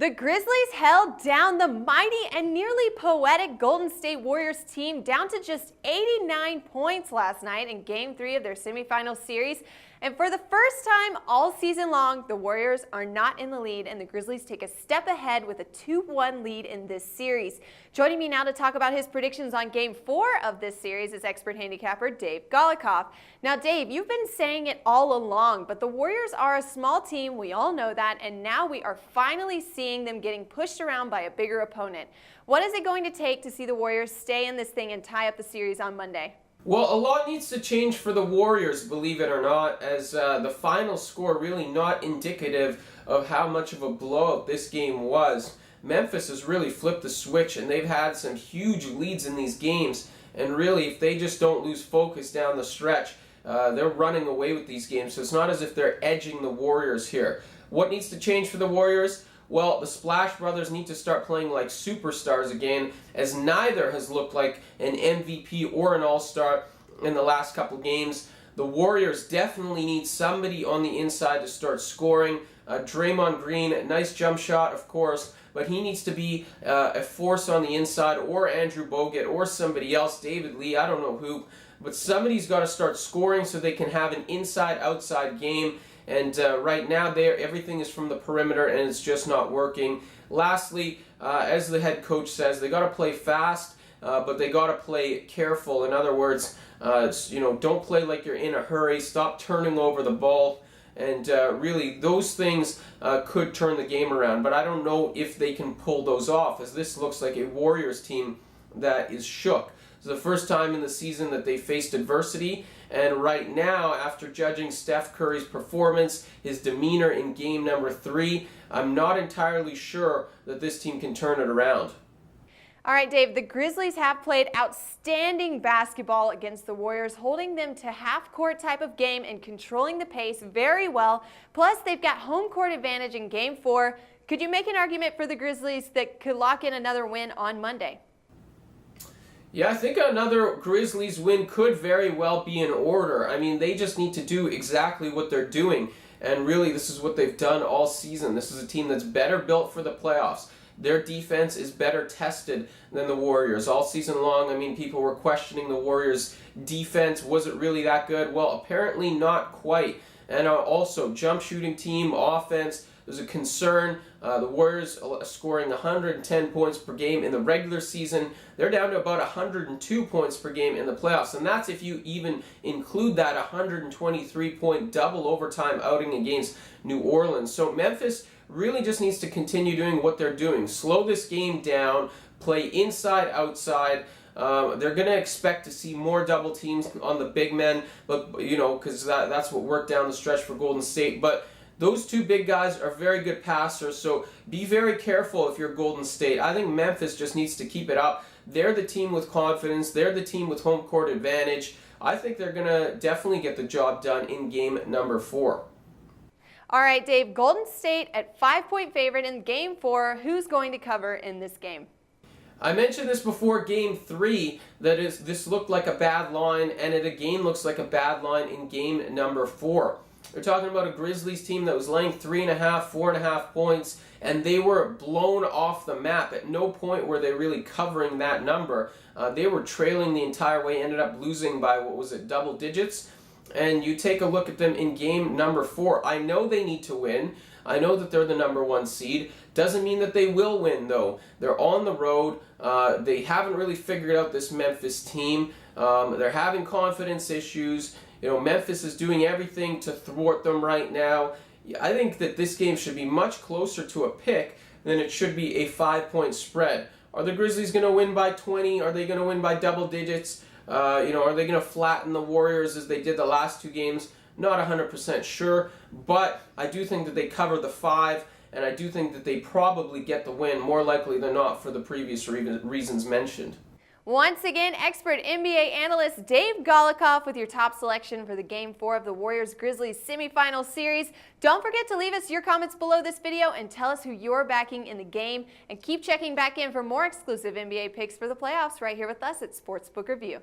The Grizzlies held down the mighty and nearly poetic Golden State Warriors team down to just 89 points last night in Game 3 of their semifinal series. And for the first time all season long, the Warriors are not in the lead, and the Grizzlies take a step ahead with a 2-1 lead in this series. Joining me now to talk about his predictions on Game 4 of this series is expert handicapper Dave Golikoff. Now, Dave, you've been saying it all along, but the Warriors are a small team. We all know that, and now we are finally seeing them getting pushed around by a bigger opponent. What is it going to take to see the Warriors stay in this thing and tie up the series on Monday? Well, a lot needs to change for the Warriors, believe it or not, as the final score really not indicative of how much of a blowout this game was. Memphis has really flipped the switch, and they've had some huge leads in these games, and really, if they just don't lose focus down the stretch, they're running away with these games, so it's not as if they're edging the Warriors here. What needs to change for the Warriors? Well, the Splash Brothers need to start playing like superstars again, as neither has looked like an MVP or an All-Star in the last couple games. The Warriors definitely need somebody on the inside to start scoring. Draymond Green, nice jump shot, of course, but he needs to be a force on the inside, or Andrew Bogut, or somebody else, David Lee, I don't know who, but somebody's got to start scoring so they can have an inside-outside game. And right now, everything is from the perimeter, and it's just not working. Lastly, as the head coach says, they got to play fast, but they got to play careful. In other words, don't play like you're in a hurry. Stop turning over the ball, and really, those things could turn the game around. But I don't know if they can pull those off, as this looks like a Warriors team that is shook. It's the first time in the season that they faced adversity. And right now, after judging Steph Curry's performance, his demeanor in game number 3, I'm not entirely sure that this team can turn it around. All right, Dave, the Grizzlies have played outstanding basketball against the Warriors, holding them to half-court type of game and controlling the pace very well. Plus, they've got home court advantage in Game 4. Could you make an argument for the Grizzlies that could lock in another win on Monday? Yeah, I think another Grizzlies win could very well be in order. I mean, they just need to do exactly what they're doing. And really, this is what they've done all season. This is a team that's better built for the playoffs. Their defense is better tested than the Warriors. All season long, I mean, people were questioning the Warriors' defense. Was it really that good? Well, apparently not quite. And also, jump shooting team, offense, there's a concern. The Warriors scoring 110 points per game in the regular season. They're down to about 102 points per game in the playoffs. And that's if you even include that 123-point double overtime outing against New Orleans. So Memphis really just needs to continue doing what they're doing. Slow this game down, play inside, outside. They're going to expect to see more double teams on the big men, but because that's what worked down the stretch for Golden State. But those two big guys are very good passers, so be very careful if you're Golden State. I think Memphis just needs to keep it up. They're the team with confidence. They're the team with home court advantage. I think they're going to definitely get the job done in game number 4. All right, Dave, Golden State at 5-point favorite in Game 4. Who's going to cover in this game? I mentioned this before Game 3, that this looked like a bad line, and it again looks like a bad line in game number 4. We're talking about a Grizzlies team that was laying 3.5, 4.5 points, and they were blown off the map. At no point were they really covering that number. They were trailing the entire way, ended up losing by, double digits. And you take a look at them in game number 4. I know they need to win. I know that they're the number 1 seed. Doesn't mean that they will win, though. They're on the road. They haven't really figured out this Memphis team. They're having confidence issues. Memphis is doing everything to thwart them right now. I think that this game should be much closer to a pick than it should be a 5-point spread. Are the Grizzlies going to win by 20? Are they going to win by double digits? Are they going to flatten the Warriors as they did the last 2 games? Not 100% sure, but I do think that they cover the 5, and I do think that they probably get the win, more likely than not, for the previous reasons mentioned. Once again, expert NBA analyst Dave Golikoff with your top selection for the Game 4 of the Warriors-Grizzlies semifinal series. Don't forget to leave us your comments below this video and tell us who you're backing in the game. And keep checking back in for more exclusive NBA picks for the playoffs right here with us at Sportsbook Review.